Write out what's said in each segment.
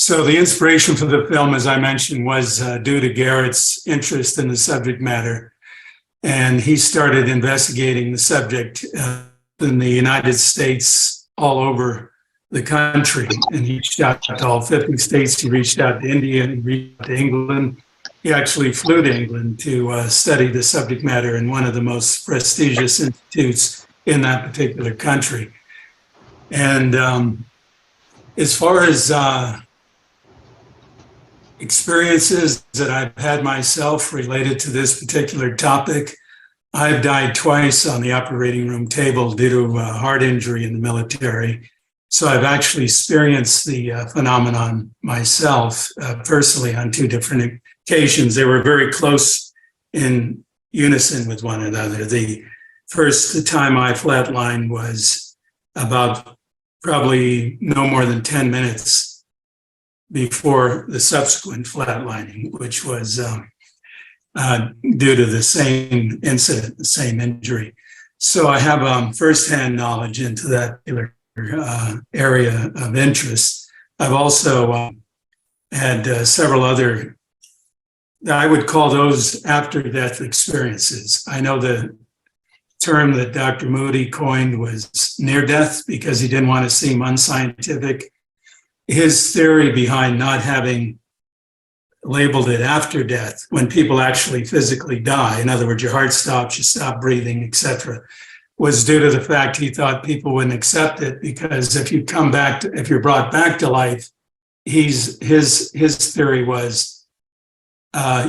So the inspiration for the film, as I mentioned, was due to Garrett's interest in the subject matter. And he started investigating the subject in the United States, all over the country. And he reached out to all 50 states. He reached out to India, and he reached out to England. He actually flew to England to study the subject matter in one of the most prestigious institutes in that particular country. And as far as experiences that I've had myself related to this particular topic, I've died twice on the operating room table due to a heart injury in the military. So I've actually experienced the phenomenon myself personally on two different occasions. They were very close in unison with one another. The first time I flatlined was about probably no more than 10 minutes before the subsequent flatlining, which was due to the same incident, the same injury. So I have firsthand knowledge into that particular area of interest. I've also had several other, I would call those after-death experiences. I know the term that Dr. Moody coined was near-death because he didn't want to seem unscientific. His theory behind not having labeled it after death, when people actually physically die, in other words, your heart stops, you stop breathing, etc., was due to the fact he thought people wouldn't accept it because if you come back, if you're brought back to life, his theory was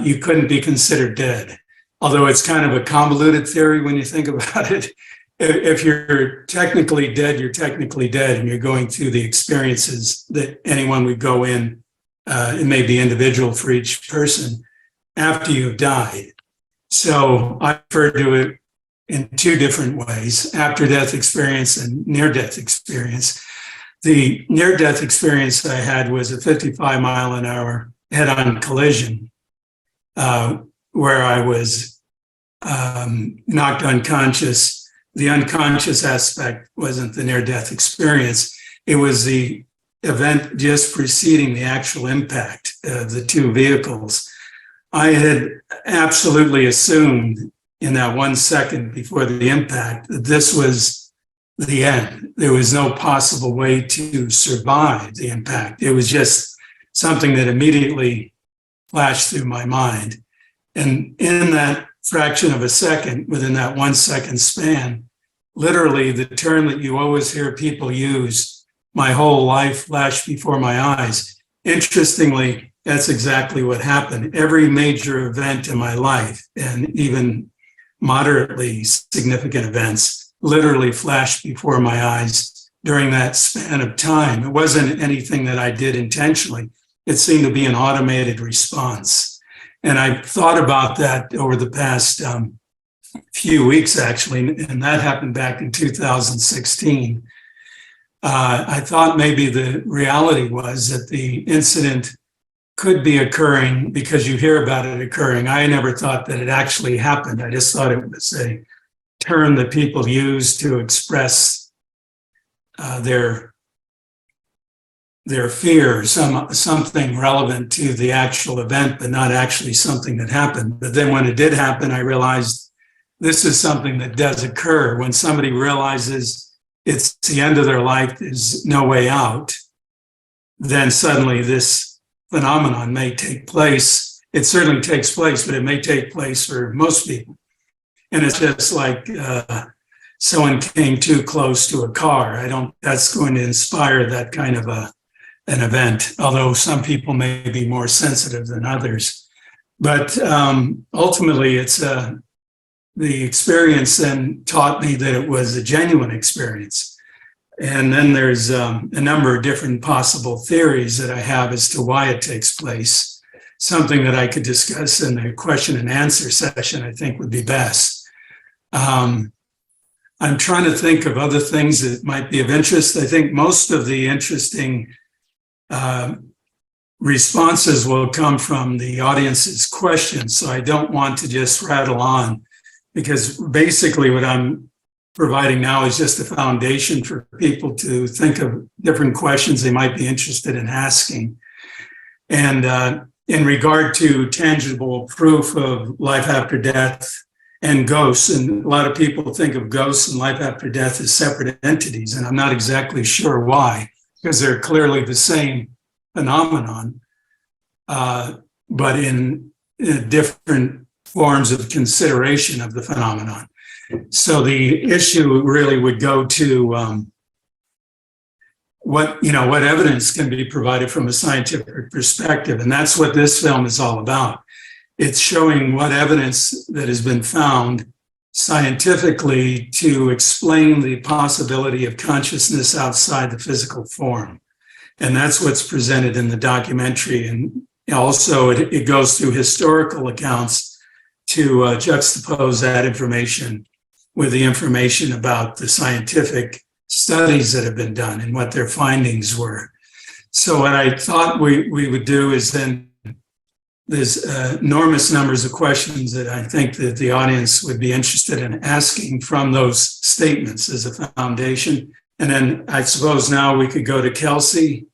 you couldn't be considered dead. Although it's kind of a convoluted theory when you think about it. If you're technically dead, you're technically dead, and you're going through the experiences that anyone would go in. It may be individual for each person after you've died. So I refer to it in two different ways, after-death experience and near-death experience. The near-death experience I had was a 55-mile-an-hour head-on collision where I was knocked unconscious. The unconscious aspect wasn't the near-death experience. It was the event just preceding the actual impact of the two vehicles. I had absolutely assumed in that 1 second before the impact that this was the end. There was no possible way to survive the impact. It was just something that immediately flashed through my mind. And in that fraction of a second, within that 1 second span, literally the term that you always hear people use, my whole life flashed before my eyes. Interestingly, that's exactly what happened. Every major event in my life, and even moderately significant events, literally flashed before my eyes during that span of time. It wasn't anything that I did intentionally. It seemed to be an automated response. And I thought about that over the past few weeks, actually, and that happened back in 2016. I thought maybe the reality was that the incident could be occurring because you hear about it occurring. I never thought that it actually happened. I just thought it was a term that people use to express their fear, something relevant to the actual event, but not actually something that happened. But then when it did happen, I realized this is something that does occur. When somebody realizes it's the end of their life, there's no way out, then suddenly this phenomenon may take place. It certainly takes place, but it may take place for most people. And it's just like someone came too close to a car. That's going to inspire that kind of an event, although some people may be more sensitive than others. But ultimately, it's the experience then taught me that it was a genuine experience. And then there's a number of different possible theories that I have as to why it takes place. Something that I could discuss in the question and answer session, I think would be best. I'm trying to think of other things that might be of interest. I think most of the interesting responses will come from the audience's questions. So I don't want to just rattle on, because basically what I'm providing now is just a foundation for people to think of different questions they might be interested in asking. And in regard to tangible proof of life after death and ghosts, and a lot of people think of ghosts and life after death as separate entities, and I'm not exactly sure why, because they're clearly the same phenomenon, but in different forms of consideration of the phenomenon. So the issue really would go to what evidence can be provided from a scientific perspective, and that's what this film is all about. It's showing what evidence that has been found scientifically to explain the possibility of consciousness outside the physical form. And that's what's presented in the documentary. And also it goes through historical accounts to juxtapose that information with the information about the scientific studies that have been done and what their findings were. So what I thought we would do is then there's enormous numbers of questions that I think that the audience would be interested in asking from those statements as a foundation. And then I suppose now we could go to Kelsey,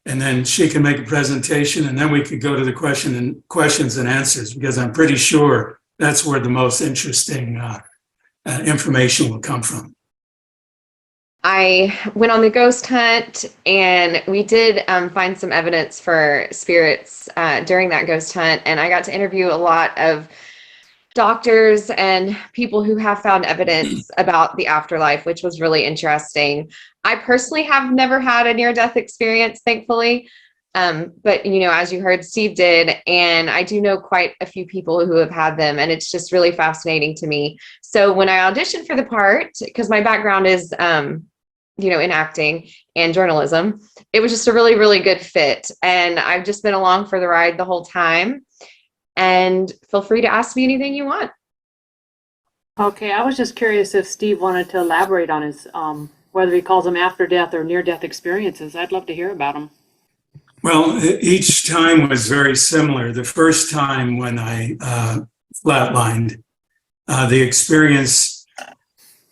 and then she can make a presentation, and then we could go to the questions and answers, because I'm pretty sure that's where the most interesting information will come from. I went on the ghost hunt, and we did find some evidence for spirits during that ghost hunt. And I got to interview a lot of doctors and people who have found evidence about the afterlife, which was really interesting. I personally have never had a near-death experience, thankfully. But, as you heard, Steve did. And I do know quite a few people who have had them. And it's just really fascinating to me. So when I auditioned for the part, because my background is, in acting and journalism, it was just a really, really good fit. And I've just been along for the ride the whole time. And feel free to ask me anything you want. Okay, I was just curious if Steve wanted to elaborate on his, whether he calls them after death or near-death experiences. I'd love to hear about them. Well, each time was very similar. The first time when I flatlined, the experience,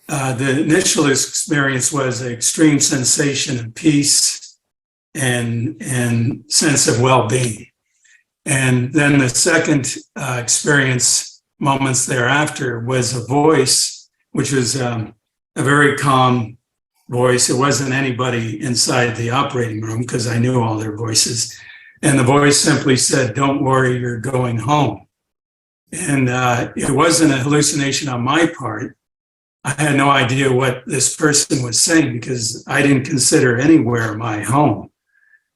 the initial experience was an extreme sensation of peace and sense of well-being. And then the second experience, moments thereafter, was a voice, which was a very calm voice. It wasn't anybody inside the operating room, because I knew all their voices. And the voice simply said, "Don't worry, you're going home." And it wasn't a hallucination on my part. I had no idea what this person was saying, because I didn't consider anywhere my home.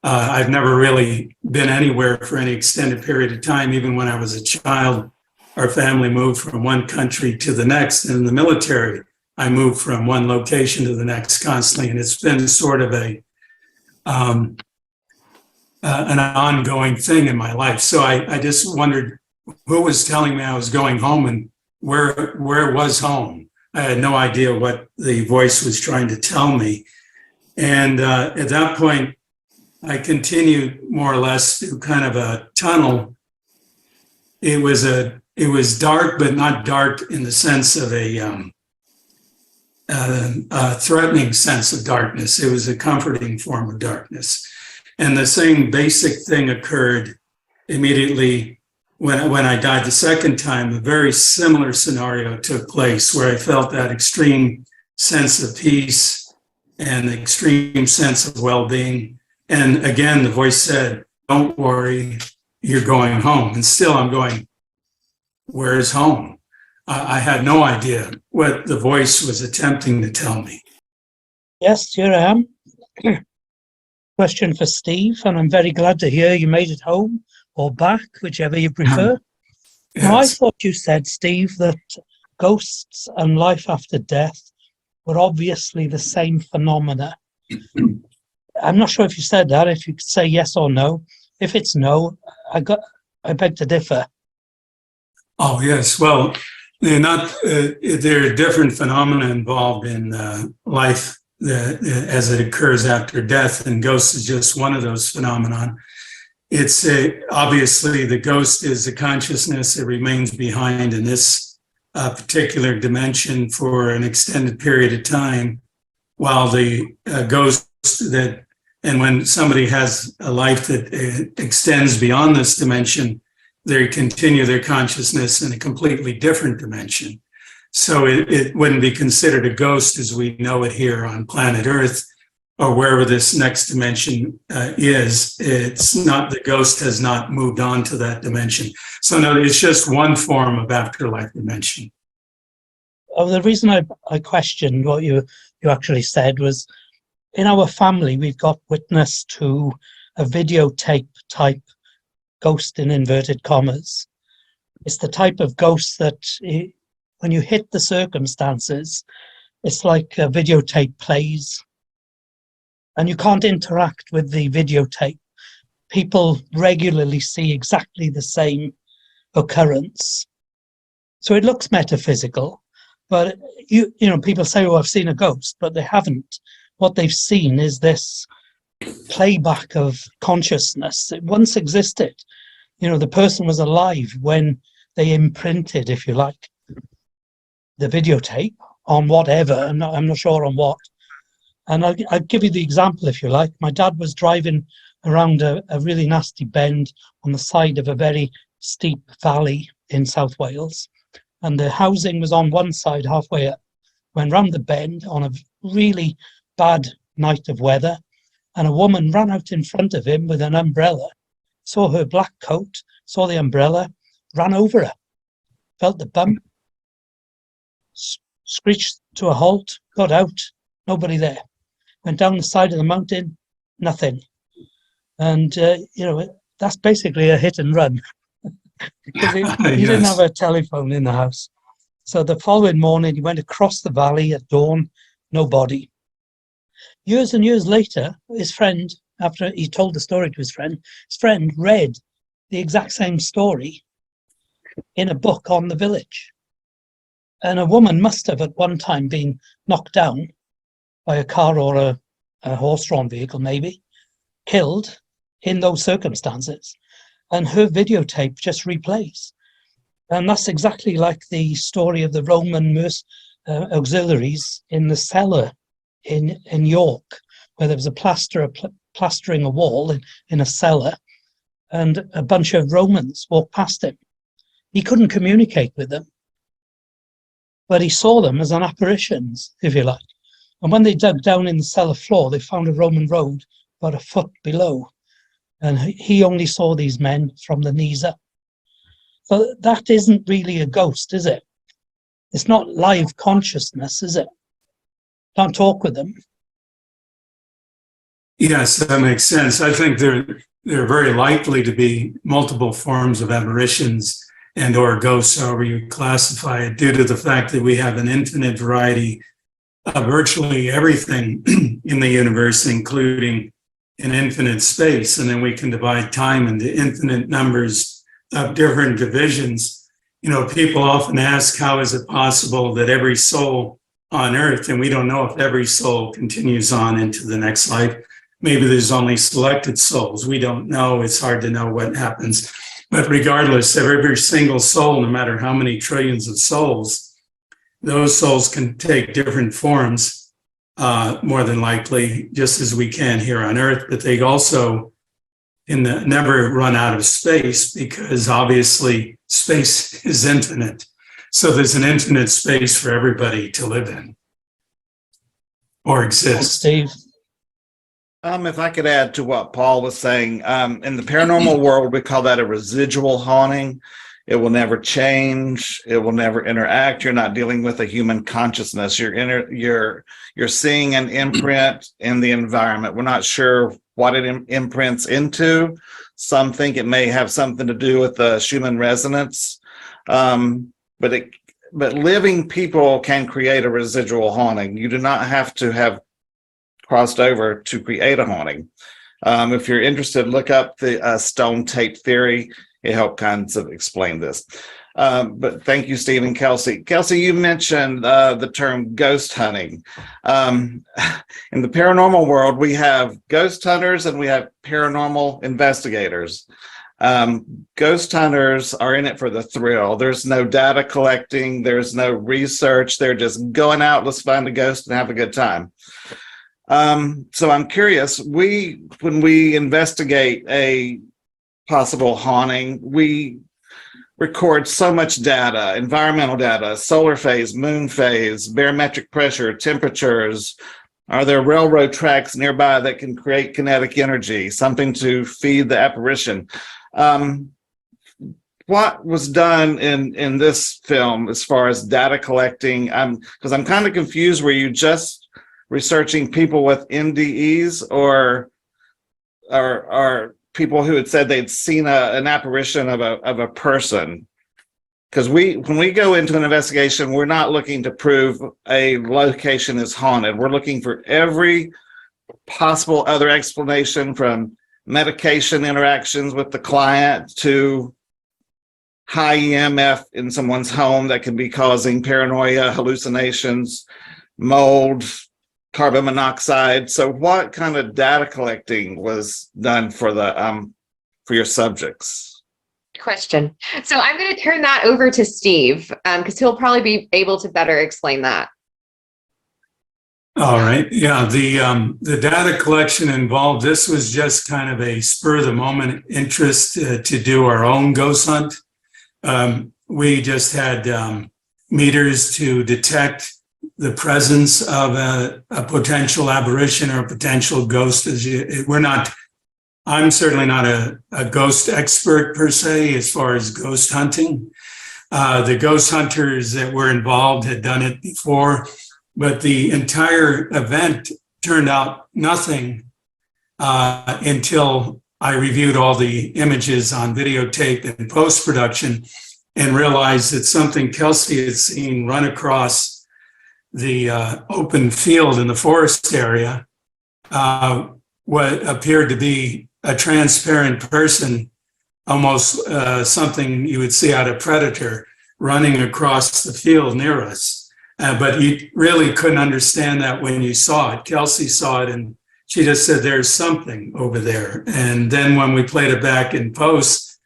I've never really been anywhere for any extended period of time. Even when I was a child, our family moved from one country to the next. And in the military, I moved from one location to the next constantly. And it's been sort of an ongoing thing in my life. So I just wondered who was telling me I was going home, and where was home. I had no idea what the voice was trying to tell me. And at that point, I continued more or less through kind of a tunnel. It was dark, but not dark in the sense of a threatening sense of darkness. It was a comforting form of darkness. And the same basic thing occurred immediately when I died the second time. A very similar scenario took place, where I felt that extreme sense of peace and extreme sense of well-being. And again, the voice said, "Don't worry, you're going home." And still I'm going, where is home? I had no idea what the voice was attempting to tell me. Yes, here I am. Question for Steve, and I'm very glad to hear you made it home or back, whichever you prefer. Yes. Now, I thought you said, Steve, that ghosts and life after death were obviously the same phenomena. I'm not sure if you said that, if you could say yes or no. If it's no, I beg to differ. Oh, yes. Well, they're not, there are different phenomena involved in life as it occurs after death, and ghosts is just one of those phenomenon. It's obviously the ghost is a consciousness that remains behind in this particular dimension for an extended period of time, while the ghost that And when somebody has a life that extends beyond this dimension, they continue their consciousness in a completely different dimension. So it wouldn't be considered a ghost as we know it here on planet Earth or wherever this next dimension is. It's not, the ghost has not moved on to that dimension. So no, it's just one form of afterlife dimension. Oh, the reason I questioned what you actually said was, in our family, we've got witness to a videotape type ghost in inverted commas. It's the type of ghost that when you hit the circumstances, it's like a videotape plays and you can't interact with the videotape. People regularly see exactly the same occurrence. So it looks metaphysical, but you know, people say, oh, I've seen a ghost, but they haven't. What they've seen is this playback of consciousness. It once existed. You know, the person was alive when they imprinted, if you like, the videotape on whatever. I'm not sure on what. And I'll give you the example, if you like. My dad was driving around a really nasty bend on the side of a very steep valley in South Wales. And the housing was on one side halfway up. Went round the bend on a really bad night of weather, and a woman ran out in front of him with an umbrella, saw her black coat, saw the umbrella, ran over her, felt the bump, screeched to a halt, got out, nobody there. Went down the side of the mountain, nothing. And, you know, that's basically a hit and run. Because he didn't have a telephone in the house. So the following morning, he went across the valley at dawn, no body. Years and years later, his friend, after he told the story to his friend read the exact same story in a book on the village. And a woman must have at one time been knocked down by a car or a horse-drawn vehicle, maybe, killed in those circumstances. And her videotape just replays. And that's exactly like the story of the Roman auxiliaries in the cellar in York, where there was a plasterer plastering a wall in a cellar, and a bunch of Romans walked past him. He couldn't communicate with them, but he saw them as an apparitions, if you like. And when they dug down in the cellar floor, they found a Roman road about a foot below. And he only saw these men from the knees up. So that isn't really a ghost, is it? It's not live consciousness, is it? Can't talk with them. Yes, that makes sense. I think there are very likely to be multiple forms of apparitions and or ghosts, however you classify it, due to the fact that we have an infinite variety of virtually everything in the universe, including an infinite space. And then we can divide time into infinite numbers of different divisions. You know, people often ask, how is it possible that every soul on earth, and we don't know if every soul continues on into the next life. Maybe there's only selected souls. We don't know. It's hard to know what happens. But regardless of every single soul, no matter how many trillions of souls, those souls can take different forms, more than likely, just as we can here on Earth. But they also never run out of space, because obviously space is infinite. So there's an infinite space for everybody to live in or exist. Steve? If I could add to what Paul was saying, in the paranormal world, we call that a residual haunting. It will never change. It will never interact. You're not dealing with a human consciousness. You're seeing an imprint in the environment. We're not sure what it imprints into. Some think it may have something to do with the Schumann resonance. But living people can create a residual haunting. You do not have to have crossed over to create a haunting. If you're interested, look up the stone tape theory. It helped kinds of explain this. But thank you, Steve and Kelsey. Kelsey, you mentioned the term ghost hunting. In the paranormal world, we have ghost hunters and we have paranormal investigators. Ghost hunters are in it for the thrill. There's no data collecting. There's no research. They're just going out. Let's find a ghost and have a good time. So I'm curious, when we investigate a possible haunting, we record so much data, environmental data, solar phase, moon phase, barometric pressure, temperatures. Are there railroad tracks nearby that can create kinetic energy, something to feed the apparition? What was done in this film as far as data collecting? Because I'm kind of confused. Were you just researching people with NDEs or people who had said they'd seen an apparition of a person? Because when we go into an investigation, we're not looking to prove a location is haunted. We're looking for every possible other explanation, from medication interactions with the client to high EMF in someone's home that can be causing paranoia, hallucinations, mold, carbon monoxide. So what kind of data collecting was done for your subjects? Question. So I'm going to turn that over to Steve because he'll probably be able to better explain that. All right. Yeah, the data collection involved, this was just kind of a spur of the moment interest to do our own ghost hunt. We just had meters to detect the presence of a potential apparition or a potential ghost. I'm certainly not a ghost expert per se as far as ghost hunting. The ghost hunters that were involved had done it before, but the entire event turned out nothing until I reviewed all the images on videotape and post-production and realized that something Kelsey had seen run across the open field in the forest area, what appeared to be a transparent person, almost something you would see out of Predator, running across the field near us. But you really couldn't understand that when you saw it. Kelsey saw it and she just said, there's something over there. And then when we played it back in post,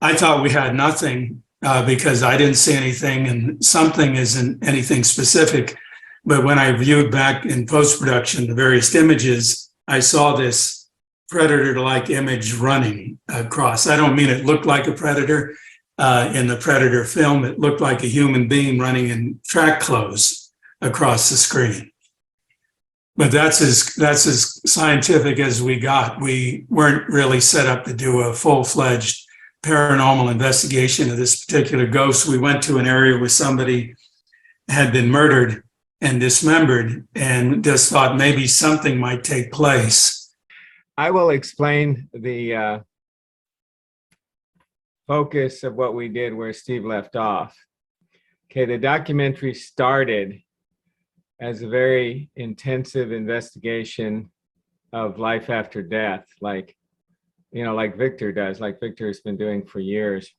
I thought we had nothing because I didn't see anything, and something isn't anything specific. But when I viewed back in post-production the various images, I saw this predator-like image running across. I don't mean it looked like a predator. In the Predator film, it looked like a human being running in track clothes across the screen. But that's as scientific as we got. We weren't really set up to do a full-fledged paranormal investigation of this particular ghost. We went to an area where somebody had been murdered and dismembered and just thought maybe something might take place. I will explain the focus of what we did where Steve left off. Okay, the documentary started as a very intensive investigation of life after death, like Victor does, like Victor has been doing for years.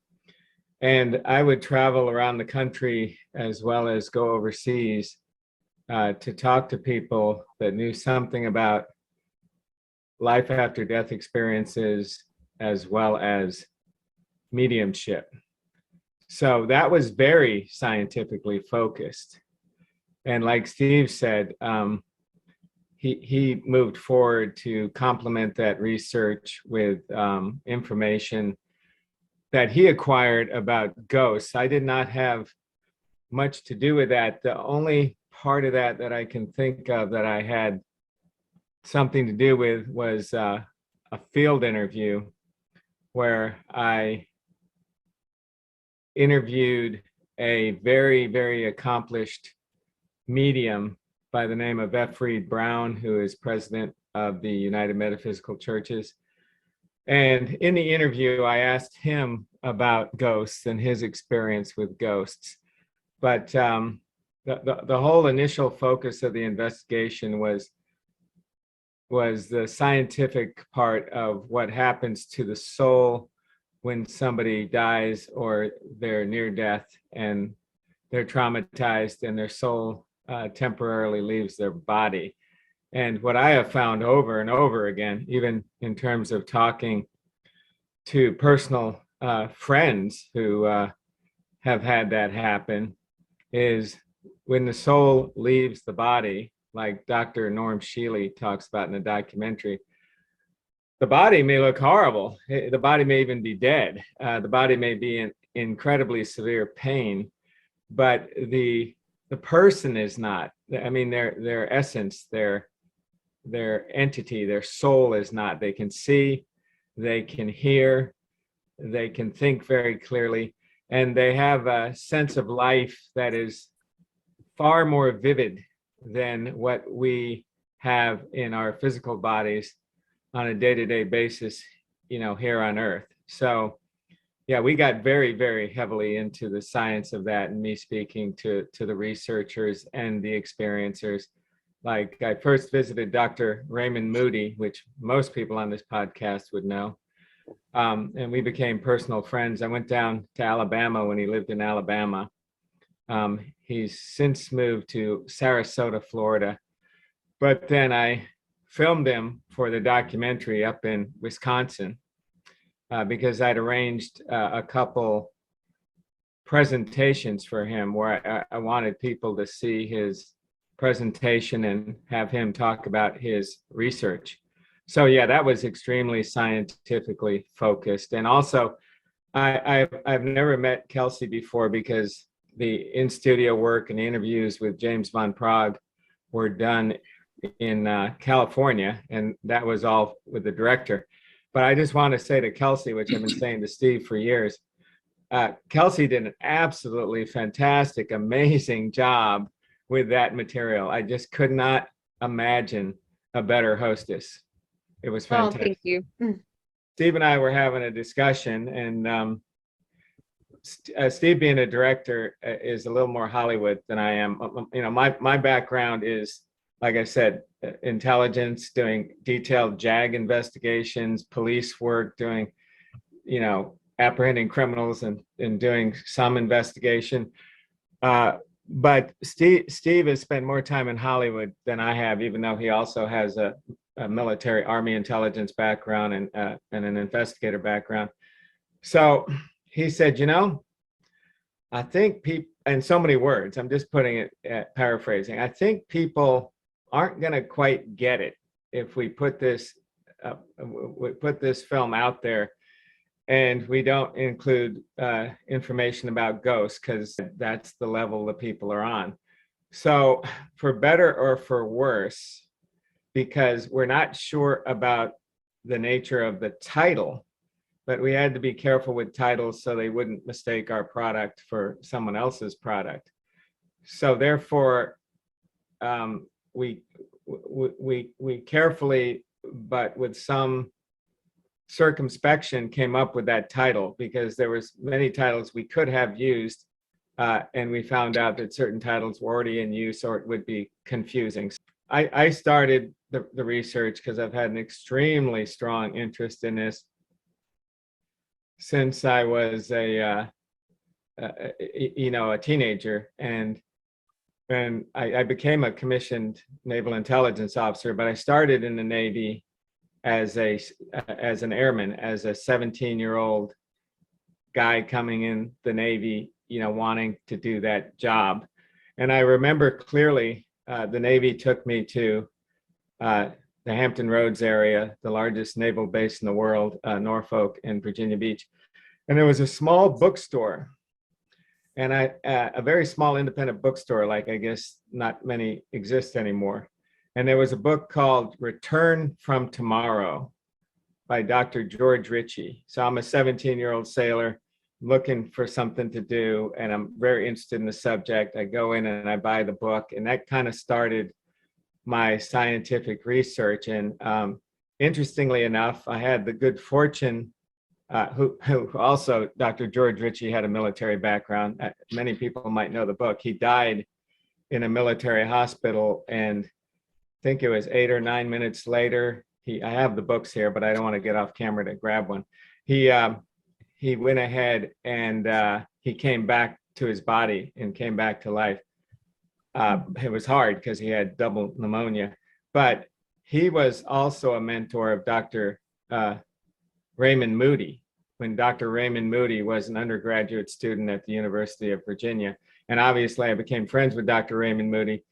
And I would travel around the country as well as go overseas to talk to people that knew something about life after death experiences as well as mediumship. So that was very scientifically focused. And like Steve said, he moved forward to complement that research with information that he acquired about ghosts. I did not have much to do with that. The only part of that I can think of that I had something to do with was a field interview where I interviewed a very, very accomplished medium by the name of F. Reed Brown, who is president of the United Metaphysical Churches. And in the interview, I asked him about ghosts and his experience with ghosts. But the whole initial focus of the investigation was the scientific part of what happens to the soul when somebody dies or they're near death and they're traumatized and their soul temporarily leaves their body. And what I have found over and over again, even in terms of talking to personal friends who have had that happen, is when the soul leaves the body, like Dr. Norm Shealy talks about in the documentary, the body may look horrible. The body may even be dead. The body may be in incredibly severe pain, but the person is not. I mean, their essence, their entity, their soul is not. They can see, they can hear, they can think very clearly, and they have a sense of life that is far more vivid than what we have in our physical bodies on a day-to-day basis, here on Earth. So yeah, we got very, very heavily into the science of that, and me speaking to the researchers and the experiencers. Like, I first visited Dr. Raymond Moody, which most people on this podcast would know. And we became personal friends. I went down to Alabama when he lived in Alabama. He's since moved to Sarasota, Florida. But then I filmed him for the documentary up in Wisconsin because I'd arranged a couple presentations for him where I wanted people to see his presentation and have him talk about his research. So yeah, that was extremely scientifically focused. And also, I've never met Kelsey before because the in-studio work and the interviews with James Van Praagh were done in California, and that was all with the director. But I just want to say to Kelsey, which I've been saying to Steve for years, Kelsey did an absolutely fantastic, amazing job with that material. I just could not imagine a better hostess. It was Oh, fantastic. thank you. Steve and I were having a discussion, and Steve, being a director, is a little more Hollywood than I am. My background is, like I said, intelligence, doing detailed JAG investigations, police work, doing, apprehending criminals and doing some investigation. But Steve has spent more time in Hollywood than I have, even though he also has a military Army intelligence background and an investigator background. So he said, I think people, in so many words, I'm just putting it, paraphrasing, I think people aren't going to quite get it if we put this film out there and we don't include information about ghosts, because that's the level that people are on. So for better or for worse, because we're not sure about the nature of the title, but we had to be careful with titles so they wouldn't mistake our product for someone else's product. So therefore, we carefully, but with some circumspection, came up with that title, because there was many titles we could have used, and we found out that certain titles were already in use, or it would be confusing. I started the research because I've had an extremely strong interest in this since I was a teenager, and I became a commissioned naval intelligence officer. But I started in the Navy as an airman, as a 17-year-old guy coming in the Navy, wanting to do that job. And I remember clearly the Navy took me to the Hampton Roads area, the largest naval base in the world, Norfolk and Virginia Beach. And there was a small bookstore, and a very small independent bookstore, like I guess not many exist anymore. And there was a book called Return from Tomorrow by Dr. George Ritchie. So I'm a 17-year-old sailor looking for something to do, and I'm very interested in the subject. I go in and I buy the book, and that kind of started my scientific research. And interestingly enough, I had the good fortune, who also, Dr. George Ritchie had a military background. Many people might know the book. He died in a military hospital, and I think it was 8 or 9 minutes later, I have the books here, but I don't want to get off camera to grab one. He went ahead and he came back to his body and came back to life. It was hard because he had double pneumonia, but he was also a mentor of Dr. Raymond Moody, when Dr. Raymond Moody was an undergraduate student at the University of Virginia. And obviously I became friends with Dr. Raymond Moody.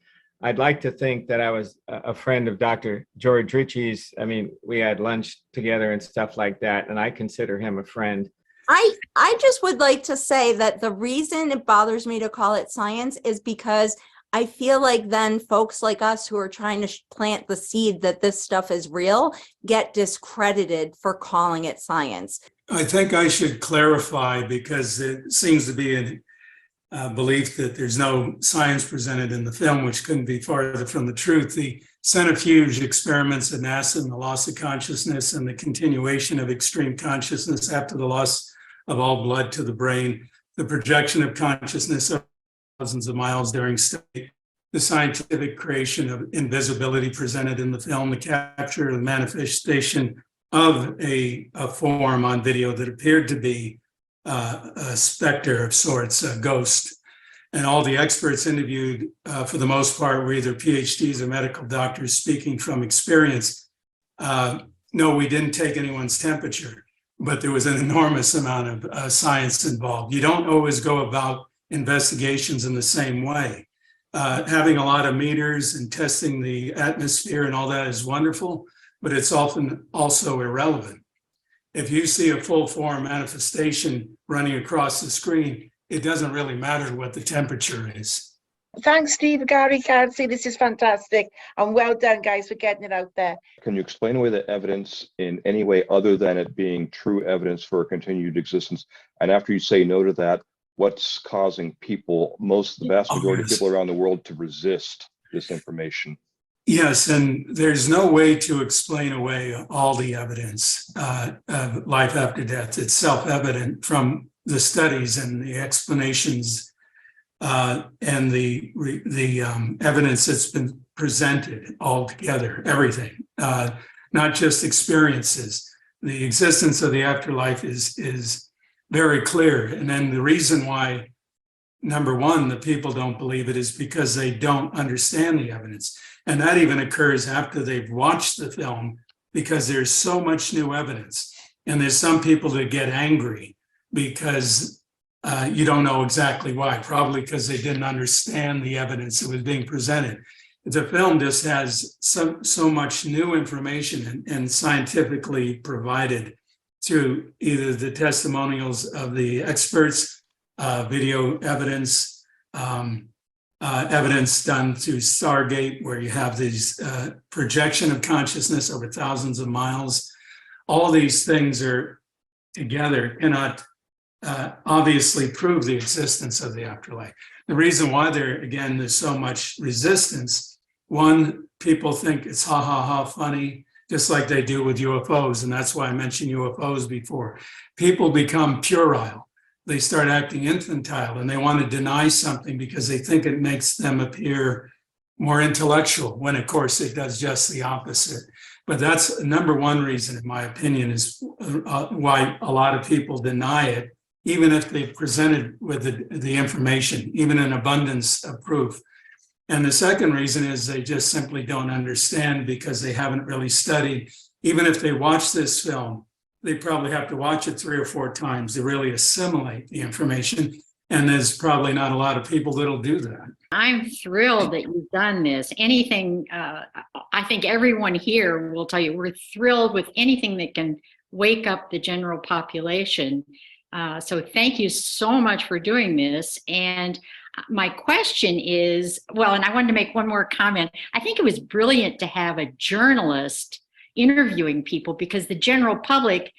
I'd like to think that I was a friend of Dr. George Ritchie's. I mean, we had lunch together and stuff like that, and I consider him a friend. I just would like to say that the reason it bothers me to call it science is because I feel like then folks like us who are trying to plant the seed that this stuff is real get discredited for calling it science. I think I should clarify, because it seems to be a belief that there's no science presented in the film, which couldn't be farther from the truth. The centrifuge experiments at NASA and the loss of consciousness and the continuation of extreme consciousness after the loss of all blood to the brain, the projection of consciousness of thousands of miles during study, the scientific creation of invisibility presented in the film, the capture of the manifestation of a form on video that appeared to be a specter of sorts, a ghost. And all the experts interviewed, for the most part, were either PhDs or medical doctors speaking from experience. No, we didn't take anyone's temperature, but there was an enormous amount of science involved. You don't always go about investigations in the same way. Having a lot of meters and testing the atmosphere and all that is wonderful, but it's often also irrelevant. If you see a full form manifestation running across the screen, it doesn't really matter what the temperature is. Thanks, Steve, Gary, Kelsey. This is fantastic. And well done, guys, for getting it out there. Can you explain away the evidence in any way other than it being true evidence for continued existence? And after you say no to that, what's causing people, the vast majority of people around the world, to resist this information? Yes, and there's no way to explain away all the evidence of life after death. It's self-evident from the studies and the explanations and the evidence that's been presented all together, everything, not just experiences. The existence of the afterlife is very clear. And then the reason why, number one, the people don't believe it is because they don't understand the evidence. And that even occurs after they've watched the film, because there's so much new evidence. And there's some people that get angry because you don't know exactly why, probably because they didn't understand the evidence that was being presented. The film just has so much new information and scientifically provided through either the testimonials of the experts, video evidence, evidence done through Stargate, where you have these projection of consciousness over thousands of miles. All these things are together cannot obviously prove the existence of the afterlife. The reason why there's so much resistance, one, people think it's ha ha ha funny, just like they do with UFOs. And that's why I mentioned UFOs before. People become puerile. They start acting infantile and they want to deny something because they think it makes them appear more intellectual, when of course it does just the opposite. But that's number one reason, in my opinion, is why a lot of people deny it, even if they presented with the information, even an abundance of proof. And the second reason is they just simply don't understand because they haven't really studied. Even if they watch this film, they probably have to watch it 3 or 4 times to really assimilate the information. And there's probably not a lot of people that'll do that. I'm thrilled that you've done this. Anything, I think everyone here will tell you, we're thrilled with anything that can wake up the general population. So thank you so much for doing this. And my question is, well, and I wanted to make one more comment. I think it was brilliant to have a journalist interviewing people, because the general public,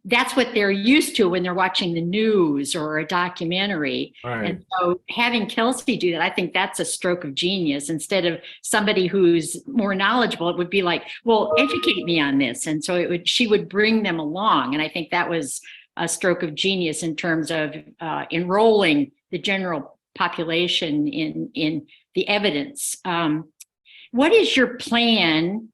that's what they're used to when they're watching the news or a documentary. Right. And so having Kelsey do that, I think that's a stroke of genius. Instead of somebody who's more knowledgeable, it would be like, well, educate me on this. And so she would bring them along. And I think that was a stroke of genius in terms of enrolling the general population in the evidence. What is your plan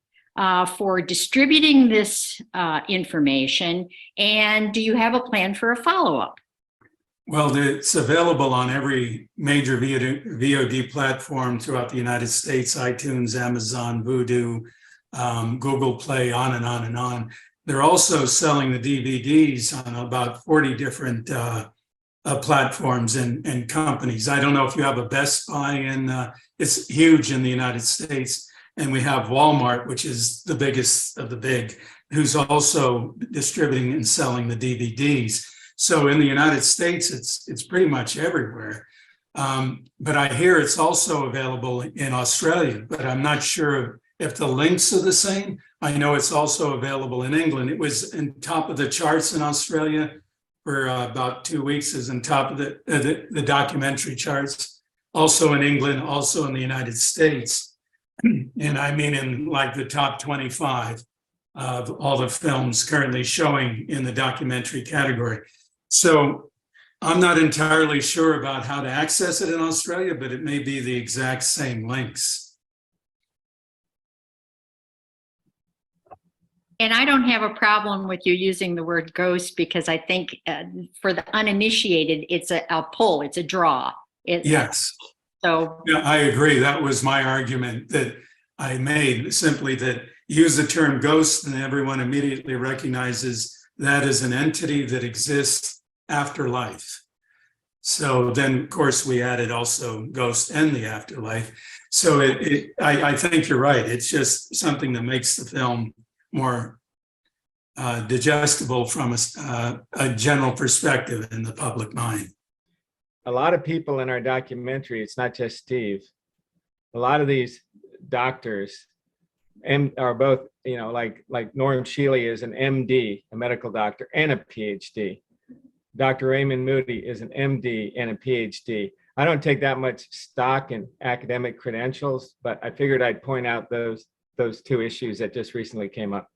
for distributing this information, and do you have a plan for a follow-up? Well, it's available on every major VOD platform throughout the United States: iTunes, Amazon, Vudu, Google Play, on and on and on. They're also selling the DVDs on about 40 different platforms and companies. I don't know if you have a Best Buy it's huge in the United States. And we have Walmart, which is the biggest of the big, who's also distributing and selling the DVDs. So in the United States, it's pretty much everywhere. But I hear it's also available in Australia, but I'm not sure if the links are the same. I know it's also available in England. It was in top of the charts in Australia for about 2 weeks, is on top of the documentary charts, also in England, also in the United States. And I mean in like the top 25 of all the films currently showing in the documentary category. So I'm not entirely sure about how to access it in Australia, but it may be the exact same links. And I don't have a problem with you using the word ghost, because I think for the uninitiated, it's a pull, it's a draw. Yes. So yeah, I agree. That was my argument that I made, simply that use the term ghost and everyone immediately recognizes that as an entity that exists after life. So then, of course, we added also ghost and the afterlife. So I think you're right. It's just something that makes the film more digestible from a general perspective in the public mind. A lot of people in our documentary, it's not just Steve, a lot of these doctors are both, like Norm Shealy is an MD, a medical doctor, and a PhD. Dr. Raymond Moody is an MD and a PhD. I don't take that much stock in academic credentials, but I figured I'd point out those two issues that just recently came up.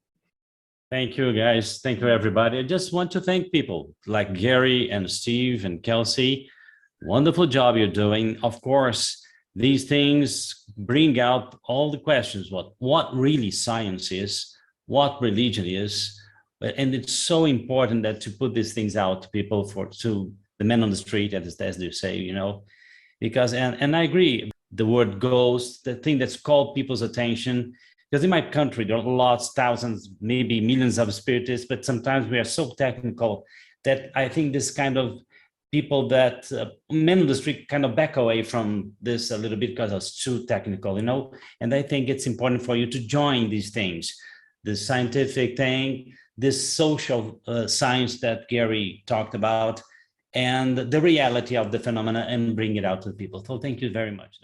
Thank you, guys. Thank you, everybody. I just want to thank people like Gary and Steve and Kelsey. Wonderful job you're doing. Of course, these things bring out all the questions, what really science is, what religion is. And it's so important that to put these things out to people, to the men on the street, as they say, because, and I agree, the word ghost, the thing that's called people's attention, because in my country, there are lots, thousands, maybe millions of spiritists, but sometimes we are so technical that I think this kind of people that men on the street kind of back away from this a little bit because it's too technical, and I think it's important for you to join these things, the scientific thing, this social science that Gary talked about, and the reality of the phenomena, and bring it out to people. So thank you very much.